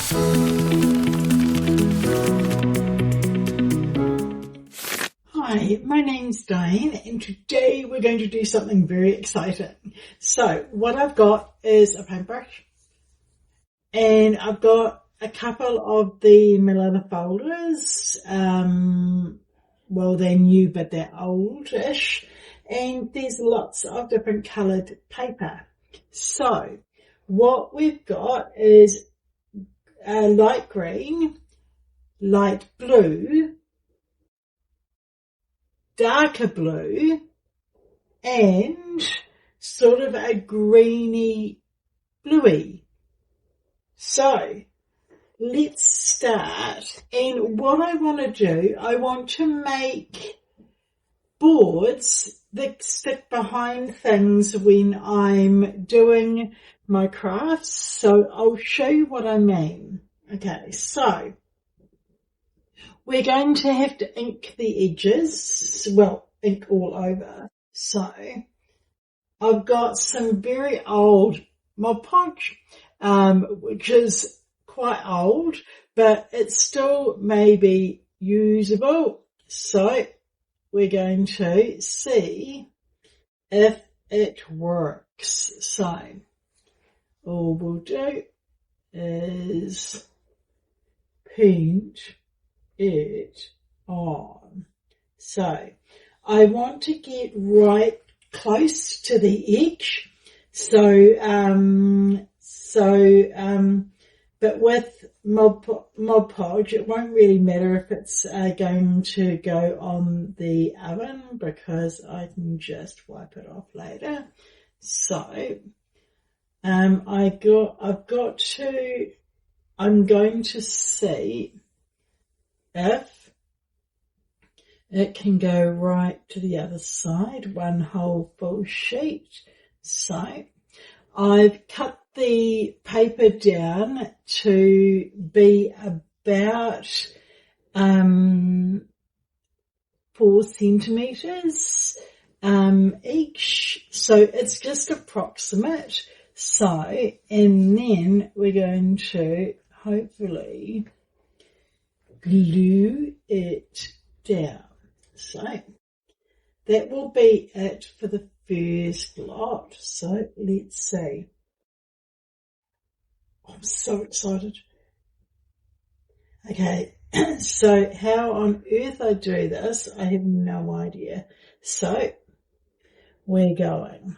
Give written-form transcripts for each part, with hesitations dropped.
Hi, my name's Diane and today we're going to do something very exciting. So what I've got is a paintbrush and I've got a couple of the manila folders. Well, they're new but they're oldish, and there's lots of different coloured paper. So what we've got is light green, light blue, darker blue, and sort of a greeny bluey. So let's start. And what I want to do, I want to make boards that stick behind things when I'm doing my crafts. So I'll show you what I mean. Okay, so we're going to have to ink the edges, well, ink all over. So I've got some very old Mod Podge, which is quite old, but it's still maybe usable. So we're going to see if it works. So all we'll do is paint it on. So I want to get right close to the edge. But with Mod Podge, it won't really matter if it's going to go on the oven because I can just wipe it off later. So I'm going to see if it can go right to the other side, one whole full sheet. So I've cut the paper down to be about 4 centimetres each. So it's just approximate. So, and then we're going to hopefully glue it down. So that will be it for the first lot. So let's see. I'm so excited. Okay, so how on earth I do this, I have no idea. So we're going.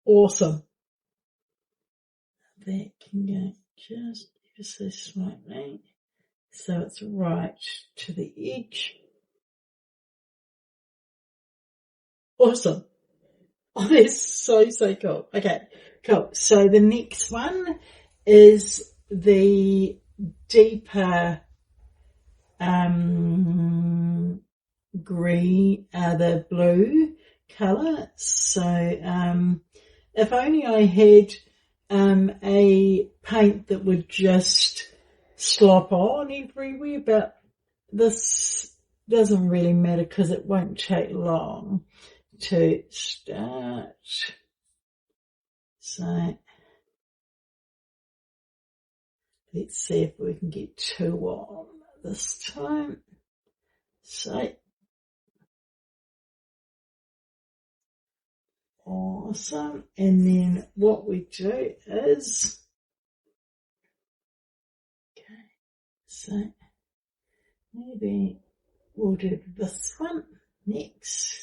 Awesome. That can go just ever so slightly. So it's right to the edge. Awesome. Oh, that's so cool. Okay, cool. So the next one is the deeper green, the blue colour. So if only I had a paint that would just slop on everywhere, but this doesn't really matter because it won't take long to start. So let's see if we can get 2 on this time. So awesome. And then what we do is, okay, so maybe we'll do this one next.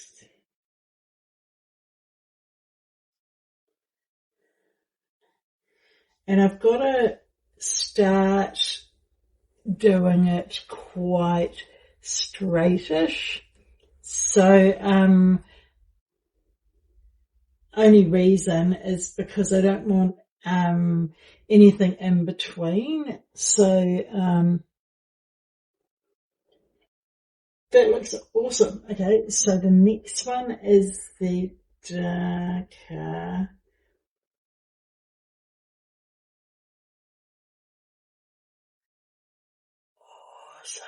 And I've got to start doing it quite straightish. So only reason is because I don't want anything in between. So that looks awesome. Okay, so the next one is the darker. Awesome.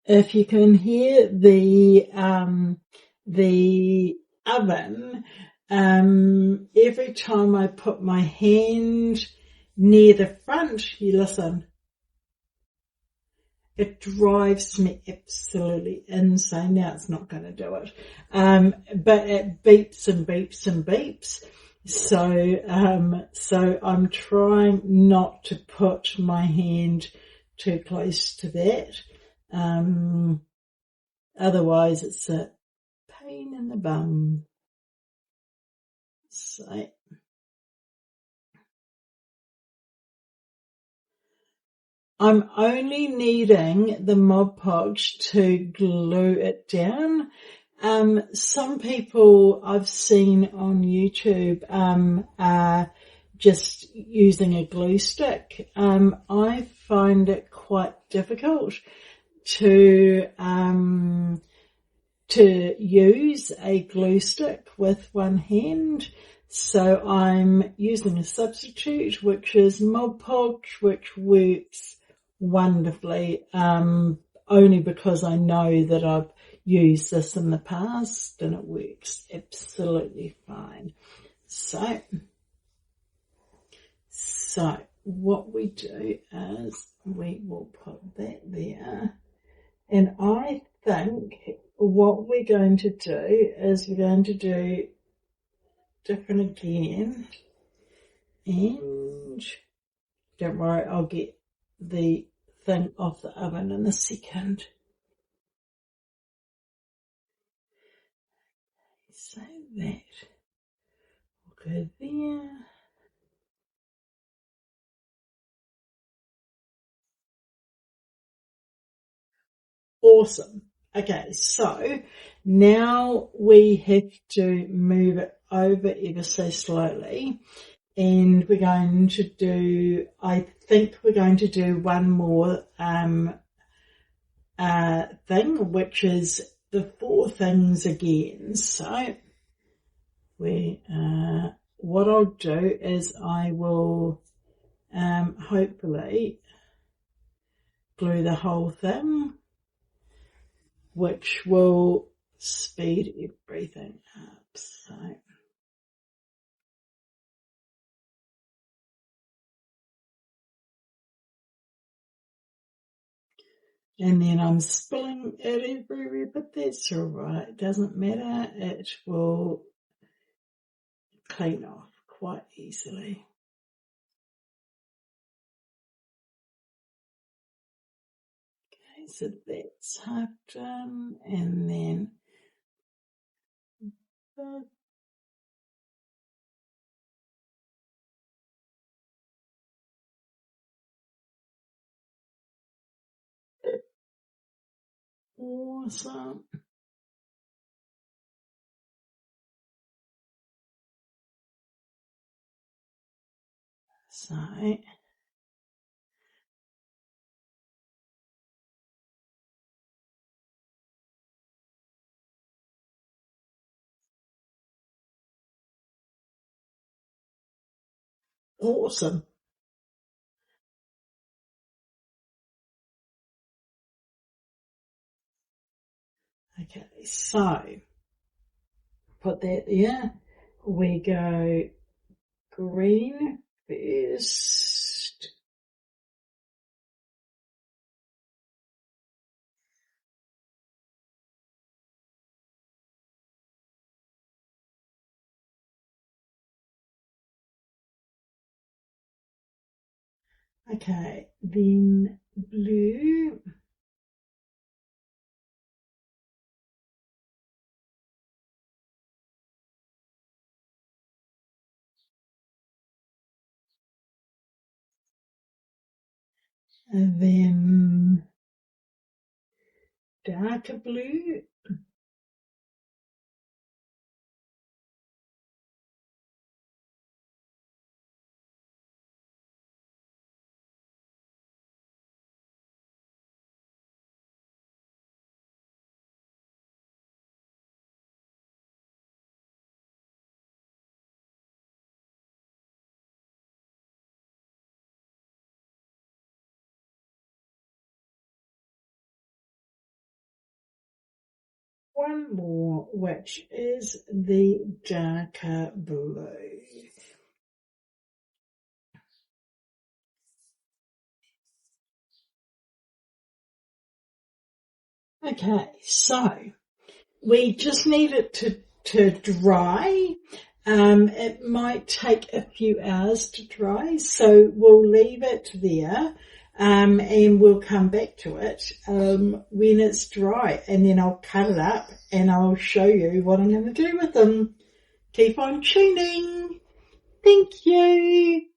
If you can hear the oven, every time I put my hand near the front, you listen, it drives me absolutely insane. Now it's not going to do it. But it beeps and beeps and beeps. So I'm trying not to put my hand too close to that. Otherwise it's a pain in the bum. So I'm only needing the Mod Podge to glue it down. Some people I've seen on YouTube are just using a glue stick. I find it quite difficult to use a glue stick with one hand. So I'm using a substitute, which is Mod Podge, which works wonderfully, only because I know that I've used this in the past and it works absolutely fine. So what we do is we will put that there, and I think what we're going to do is we're going to do different again, and don't worry, I'll get the thing off the oven in a second. So that will go there. Awesome. Okay, so now we have to move it over ever so slowly, and we're going to do, I think we're going to do one more thing, which is the 4 things again. So what I'll do is I will hopefully glue the whole thing, which will speed everything up. So and then I'm spilling it everywhere, but that's alright. It doesn't matter. It will clean off quite easily. Okay, so that's half done, and then awesome. So awesome. Okay, so put that there. We go green first. Okay, then blue. And then darker blue. one more, which is the darker blue. Okay, so we just need it to dry. It might take a few hours to dry, so we'll leave it there, and we'll come back to it, when it's dry, and then I'll cut it up and I'll show you what I'm going to do with them. Keep on tuning. Thank you.